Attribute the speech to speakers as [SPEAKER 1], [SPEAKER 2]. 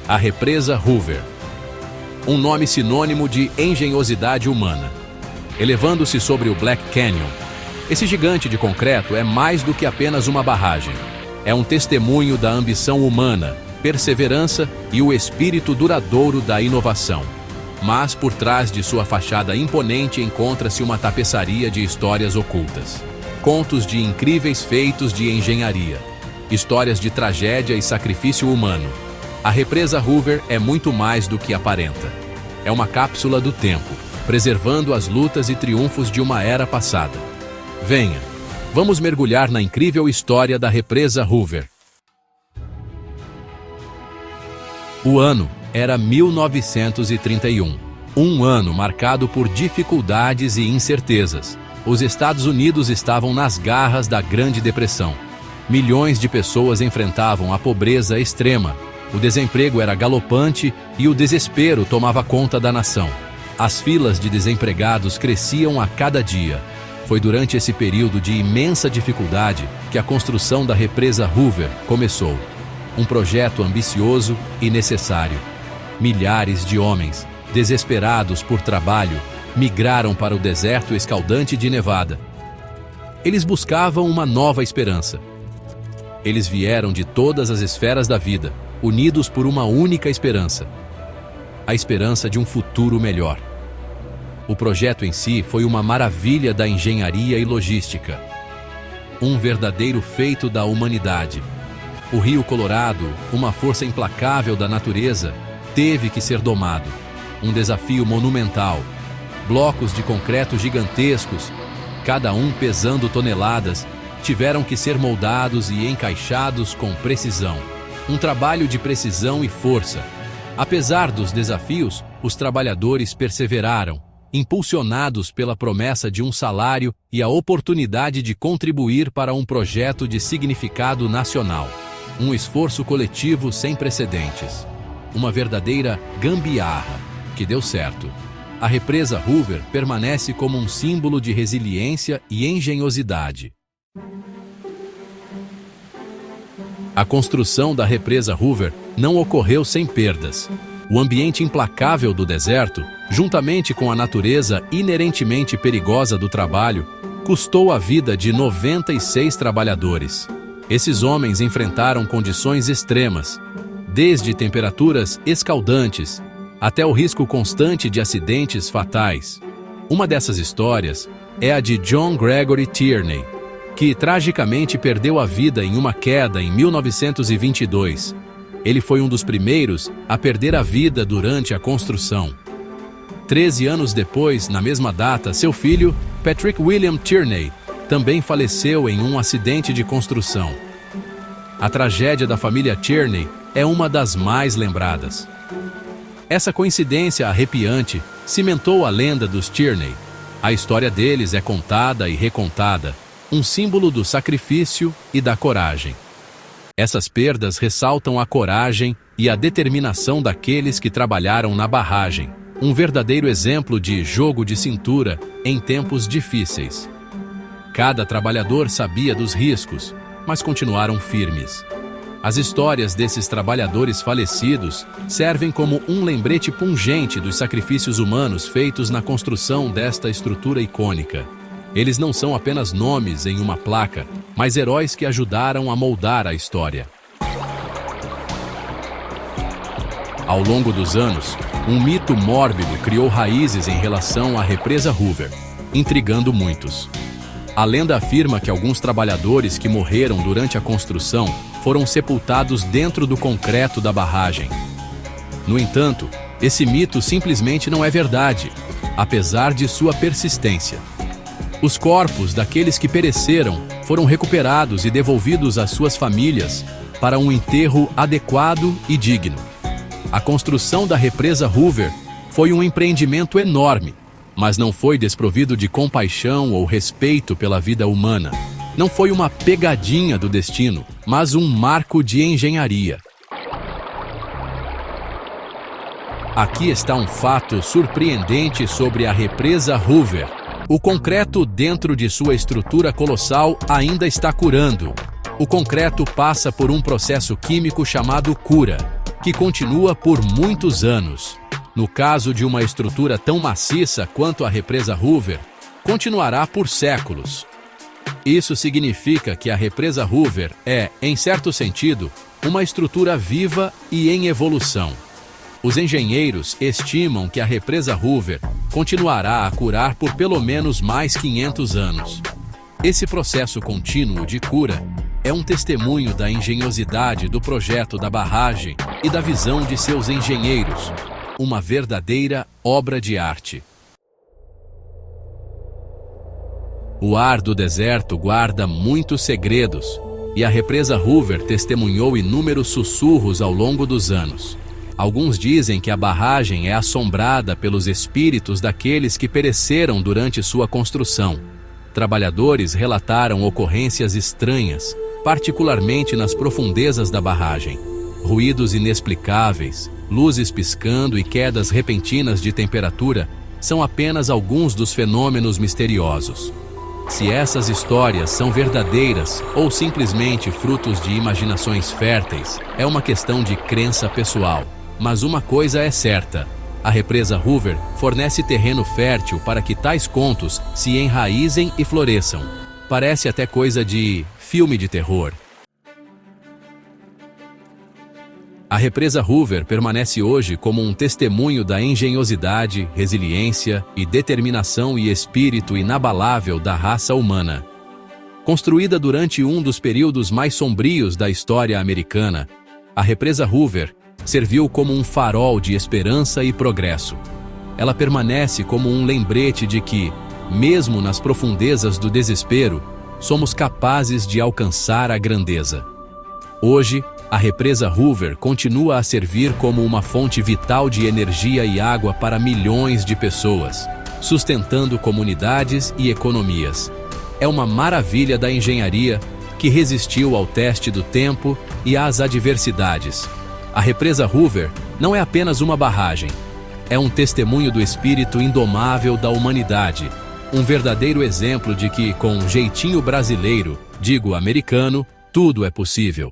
[SPEAKER 1] A represa Hoover. Um nome sinônimo de engenhosidade humana. Elevando-se sobre o Black Canyon, esse gigante de concreto é mais do que apenas uma barragem. É um testemunho da ambição humana, perseverança e o espírito duradouro da inovação. Mas por trás de sua fachada imponente encontra-se uma tapeçaria de histórias ocultas. Contos de incríveis feitos de engenharia. Histórias de tragédia e sacrifício humano. A represa Hoover é muito mais do que aparenta. É uma cápsula do tempo, preservando as lutas e triunfos de uma era passada. Venha, vamos mergulhar na incrível história da represa Hoover. O ano era 1931. Um ano marcado por dificuldades e incertezas. Os Estados Unidos estavam nas garras da Grande Depressão. Milhões de pessoas enfrentavam a pobreza extrema. O desemprego era galopante e o desespero tomava conta da nação. As filas de desempregados cresciam a cada dia. Foi durante esse período de imensa dificuldade que a construção da represa Hoover começou. Um projeto ambicioso e necessário. Milhares de homens, desesperados por trabalho, migraram para o deserto escaldante de Nevada. Eles buscavam uma nova esperança. Eles vieram de todas as esferas da vida, unidos por uma única esperança. A esperança de um futuro melhor. O projeto em si foi uma maravilha da engenharia e logística. Um verdadeiro feito da humanidade. O Rio Colorado, uma força implacável da natureza, teve que ser domado. Um desafio monumental. Blocos de concreto gigantescos, cada um pesando toneladas, tiveram que ser moldados e encaixados com precisão. Um trabalho de precisão e força. Apesar dos desafios, os trabalhadores perseveraram, impulsionados pela promessa de um salário e a oportunidade de contribuir para um projeto de significado nacional. Um esforço coletivo sem precedentes. Uma verdadeira gambiarra que deu certo. A represa Hoover permanece como um símbolo de resiliência e engenhosidade. A construção da represa Hoover não ocorreu sem perdas. O ambiente implacável do deserto, juntamente com a natureza inerentemente perigosa do trabalho, custou a vida de 96 trabalhadores. Esses homens enfrentaram condições extremas, desde temperaturas escaldantes até o risco constante de acidentes fatais. Uma dessas histórias é a de John Gregory Tierney, que tragicamente perdeu a vida em uma queda em 1922. Ele foi um dos primeiros a perder a vida durante a construção. 13 anos depois, na mesma data, seu filho, Patrick William Tierney, também faleceu em um acidente de construção. A tragédia da família Tierney é uma das mais lembradas. Essa coincidência arrepiante cimentou a lenda dos Tierney. A história deles é contada e recontada, um símbolo do sacrifício e da coragem. Essas perdas ressaltam a coragem e a determinação daqueles que trabalharam na barragem, um verdadeiro exemplo de jogo de cintura em tempos difíceis. Cada trabalhador sabia dos riscos, mas continuaram firmes. As histórias desses trabalhadores falecidos servem como um lembrete pungente dos sacrifícios humanos feitos na construção desta estrutura icônica. Eles não são apenas nomes em uma placa, mas heróis que ajudaram a moldar a história. Ao longo dos anos, um mito mórbido criou raízes em relação à represa Hoover, intrigando muitos. A lenda afirma que alguns trabalhadores que morreram durante a construção foram sepultados dentro do concreto da barragem. No entanto, esse mito simplesmente não é verdade, apesar de sua persistência. Os corpos daqueles que pereceram foram recuperados e devolvidos às suas famílias para um enterro adequado e digno. A construção da represa Hoover foi um empreendimento enorme, mas não foi desprovido de compaixão ou respeito pela vida humana. Não foi uma pegadinha do destino, mas um marco de engenharia. Aqui está um fato surpreendente sobre a represa Hoover. O concreto dentro de sua estrutura colossal ainda está curando. O concreto passa por um processo químico chamado cura. que continua por muitos anos. No caso de uma estrutura tão maciça quanto a represa Hoover, continuará por séculos. Isso significa que a represa Hoover é, em certo sentido, uma estrutura viva e em evolução. Os engenheiros estimam que a represa Hoover continuará a curar por pelo menos mais 500 anos. Esse processo contínuo de cura é um testemunho da engenhosidade do projeto da barragem e da visão de seus engenheiros, uma verdadeira obra de arte. O ar do deserto guarda muitos segredos, e a represa Hoover testemunhou inúmeros sussurros ao longo dos anos. Alguns dizem que a barragem é assombrada pelos espíritos daqueles que pereceram durante sua construção. Trabalhadores relataram ocorrências estranhas, particularmente nas profundezas da barragem. Ruídos inexplicáveis, luzes piscando e quedas repentinas de temperatura são apenas alguns dos fenômenos misteriosos. Se essas histórias são verdadeiras ou simplesmente frutos de imaginações férteis, é uma questão de crença pessoal. Mas uma coisa é certa: a represa Hoover fornece terreno fértil para que tais contos se enraizem e floresçam. Parece até coisa de filme de terror. A represa Hoover permanece hoje como um testemunho da engenhosidade, resiliência e determinação e espírito inabalável da raça humana. Construída durante um dos períodos mais sombrios da história americana, a represa Hoover serviu como um farol de esperança e progresso. Ela permanece como um lembrete de que, mesmo nas profundezas do desespero, somos capazes de alcançar a grandeza. Hoje, a represa Hoover continua a servir como uma fonte vital de energia e água para milhões de pessoas, sustentando comunidades e economias. É uma maravilha da engenharia que resistiu ao teste do tempo e às adversidades. A represa Hoover não é apenas uma barragem, é um testemunho do espírito indomável da humanidade, um verdadeiro exemplo de que, com um jeitinho brasileiro, digo americano, tudo é possível.